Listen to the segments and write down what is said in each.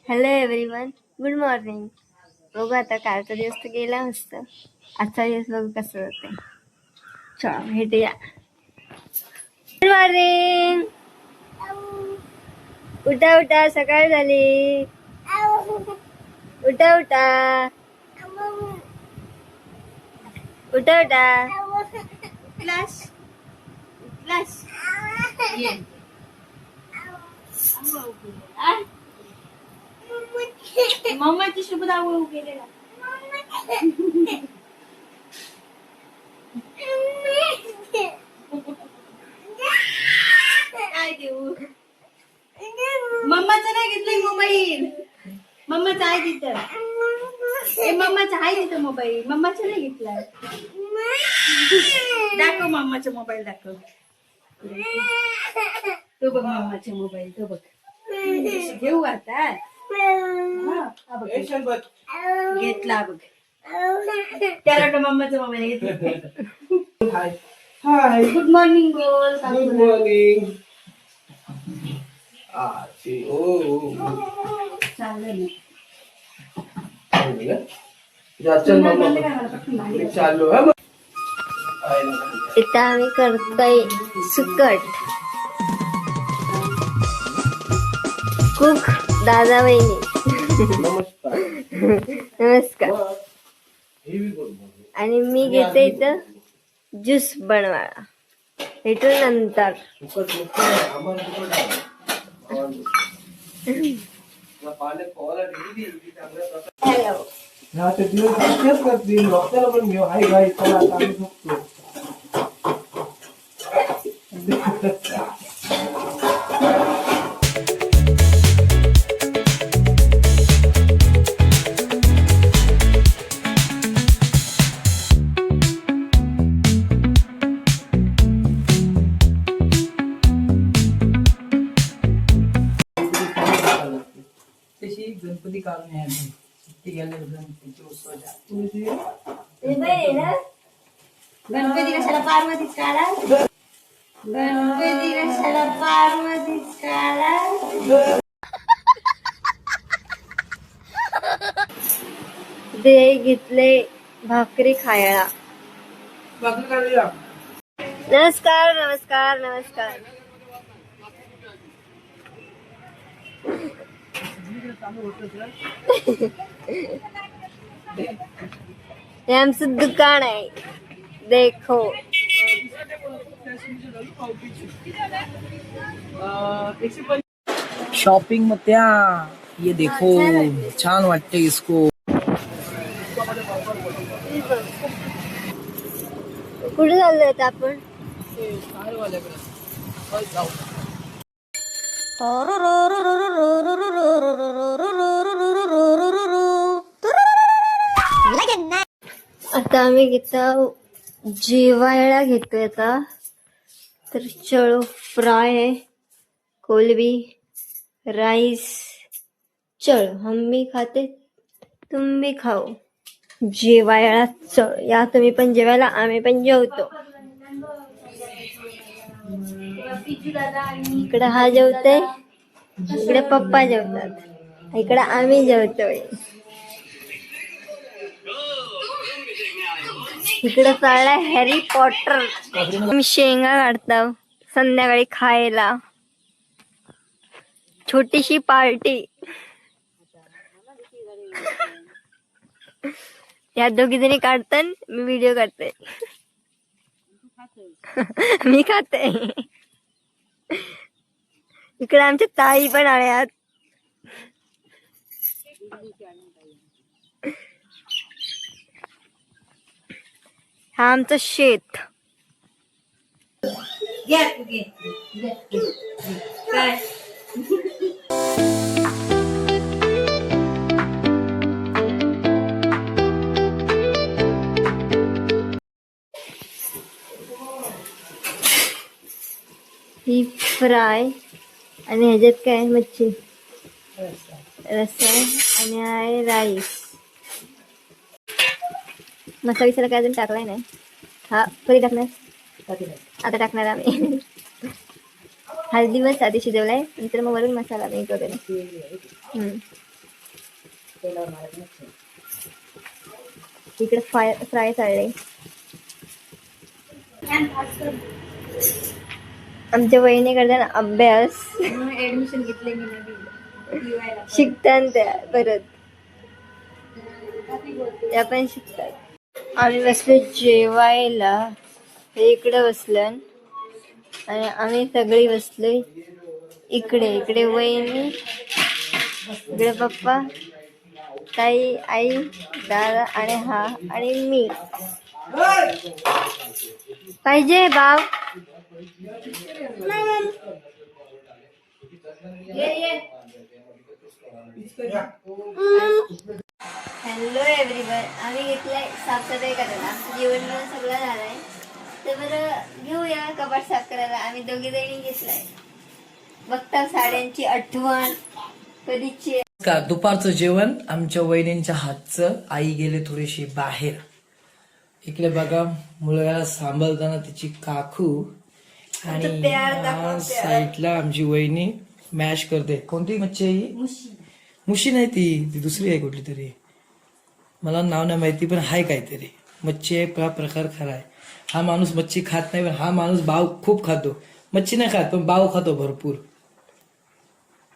Hello everyone, good morning. बघू आता कालचा दिवस तर गेला मस्त. आजचा दिवस बघू कसं होते. चला भेटूया. Good morning. उठा उठा, सकाळ झाली. उठा उठा उठा उठा. क्लास क्लास मम्माची शुभ दावळ गेलेला. काय देऊ? मम्माचा नाही घेतलाय मोबाईल. मम्माचा आहे तिथं. मम्माचा आहे तिथं मोबाईल. मम्माचा नाही घेतलाय. दाखव मम्माचा मोबाईल दाखव. तो बघ मम्माचा मोबाईल तो बघ. घेऊ आता. घेतला बघ. त्याला वाटलं मम्माचा मोबाईल घेतला. हाय गुड मॉर्निंग बोल. Good morning. चाललंय चालू इथं आम्ही करतोय सुकट. कुक दादा वहिनी. नमस्कार. आणि मी घेते इथं ज्यूस बनवायला. भेटू नंतर. हॅलो. पण घेऊ हाय गाई आम्ही झोपतो. गणपती काढून यायला सुट्टी गेल्या गणपतीची उत्सव गणपती कशाला पार्वतीच काढा. गणपती कशाला पार्वतीच काढा. दे घेतले भाकरी खायला. नमस्कार नमस्कार नमस्कार. हे आमचं दुकान आहे. देखो शॉपिंग में त्या ये देखो छान वाटते इसको. कुठे चाललोय आपण? आता आम्ही घेतो जेवायला घेतोय आता. तर चलो फ्राय है, कोलबी, राइस. चलो हम भी खाते तुम भी खाओ. जेवायला चल. या तुम्ही पण जेवायला, आम्ही पण जेवतो. इकडे हा जेवतोय, इकडे पप्पा जेवतात, इकडे आम्ही जेवतोय. इकडे चाललाय हॅरी पॉटर. मी शेंगा काढतो संध्याकाळी खायला. छोटीशी पार्टी. या दोघी जणी काढतात, मी व्हिडिओ काढते. मी खाते. इकडे आमच्या ताई पण आल्यात. हा आमचं शेत. काय ही फ्राय आणि ह्याच्यात काय मच्छी रस्सा आणि आहे राईस. मसाला विसाला काय अजून टाकलाय नाही. हा कधी टाकणार? आता टाकणार आम्ही. हळदी बस आधी शिजवलाय नंतर मग वरून मसाला मीठ वगैरे. इकडे फ्राय चाललंय. आमच्या वहिनी करताना अभ्यास ऍडमिशन घेतले मी शिकतात त्या परत त्या पण शिकतात. आम्ही बसलो जेवायला. हे इकडे बसलं आणि आम्ही सगळी बसलोय इकडे. इकडे वहिनी, इकडे पप्पा, ताई, आई, दादा आणि हा आणि मी. पाहिजे बाव. Hello everyone. आम्ही घेतलाय साफसफाई करायला. जेवण सगळं झालंय तर बरं घेऊया कपाट साफ करायला. आम्ही दोघी जणी घेतलाय. बघता साड्यांची आठवण कधीची. का दुपारचं जेवण आमच्या वहिनींच्या हातचं. आई गेले थोडीशी बाहेर. इकडे बघा मुलगाला सांभाळताना तिची काकू आणि साईडला आमची वहिनी मॅश करते. कोणती मच्छी आहे ही? मुशी नाही ती दुसरी आहे कुठली तरी. मला नाव नाही माहिती पण हाय काहीतरी मच्छी आहे. प्रकार खरा आहे. हा माणूस मच्छी खात नाही पण हा माणूस बाव खूप खातो. मच्छी नाही खात पण बाव खातो भरपूर.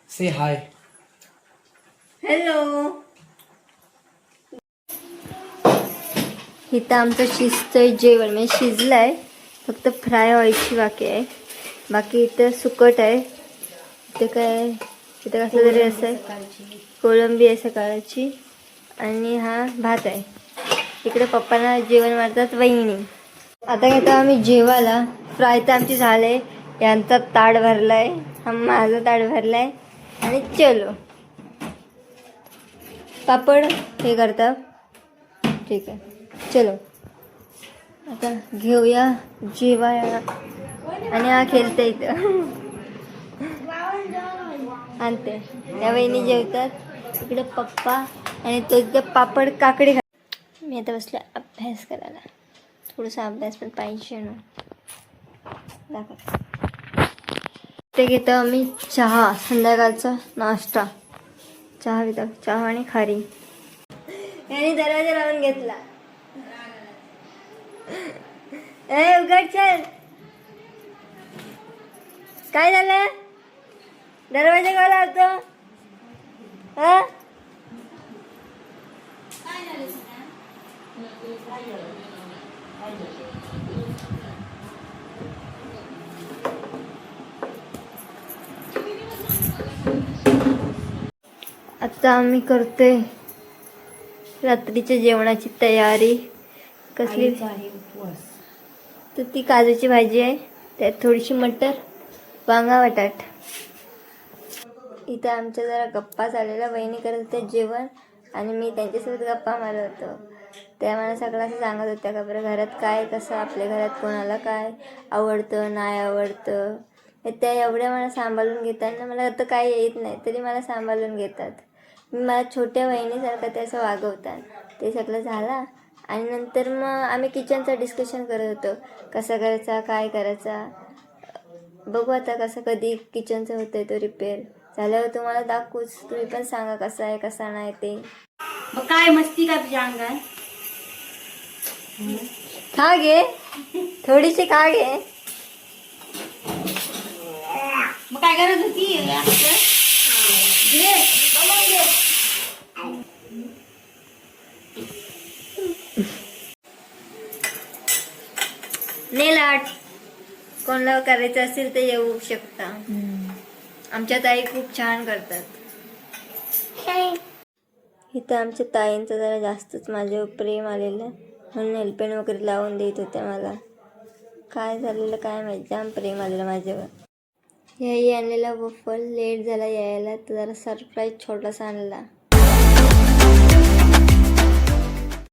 से हाय. हॅलो. इथं आमचं शिजतंय जेवण. म्हणजे शिजलंय फक्त फ्राय व्हायची बाकी आहे. बाकी इथं सुकट आहे. इथं काय इथं कसलं तरी असं आहे. कोळंबी आहे सकाळची आणि हा भात आहे. इकडे पप्पांना जेवण मारतात वहिनी. आता घेतो आम्ही जेवायला. फ्राय तर आमची झाले. यांचा ताट भरलाय. हा माझा ताट भरलाय आणि चलो. पापड हे करता. ठीक आहे चलो आता घेऊया जेवायला. आणि हा खेळते इथं आणते. त्या वहिनी जेवतात. इकडे पप्पा आणि तो इथं पापड काकडी. मी आता बसले अभ्यास करायला. थोडासा अभ्यास पण पाहिजे ना. ते घेतो आम्ही चहा. संध्याकाळचा नाश्ता. चहा घेतो. चहा आणि खारी. यांनी दरवाजा लावून घेतला. ए उघड चल. काय झालं? दरवाजा का लावतो? हा आता आम्ही करतोय रात्रीच्या जेवणाची तयारी. कसली? तर ती काजूची भाजी आहे. त्यात थोडीशी मटर, वांगा, बटाट. इथं आमच्या जरा गप्पा चाललेल्या. वहिनी करत होत्या जेवण आणि मी त्यांच्यासोबत गप्पा मारत होतो. त्या मला सगळं असं सांगत होत्या का बरं घरात काय कसं आपल्या घरात कोणाला काय आवडतं नाही आवडतं. त्या एवढ्या मला सांभाळून घेतात ना. मला आता काही येत नाही तरी मला सांभाळून घेतात. मला छोट्या बहिणीसारखं ते असं वागवतात. ते सगळं झालं आणि नंतर मग आम्ही किचनचं डिस्कशन करत होतो. कसं करायचा काय करायचा. बघू आता कसं कधी किचनचं होतंय तो रिपेअर झाल्यावर तुम्हाला दाखवूच. तुम्ही पण सांगा कसं आहे कसा नाही ते. मग काय मस्ती का तुझ्या अंगात? खा घे थोडीशी खा घे. मग काय करत होती? नेल आर्ट कोणाला करायचं असेल तर येऊ शकता. आमच्या ताई खूप छान करतात. इथं आमच्या ताईंचं जरा जास्तच माझ्यावर प्रेम आलेलं म्हणून नेलपेंट वगैरे लावून देत होत्या मला. काय झालेलं काय माहिती. जाम प्रेम आलेलं माझ्यावर. याही आणलेला वफल लेट झाला यायला तर जरा सरप्राईज छोटासा आणला.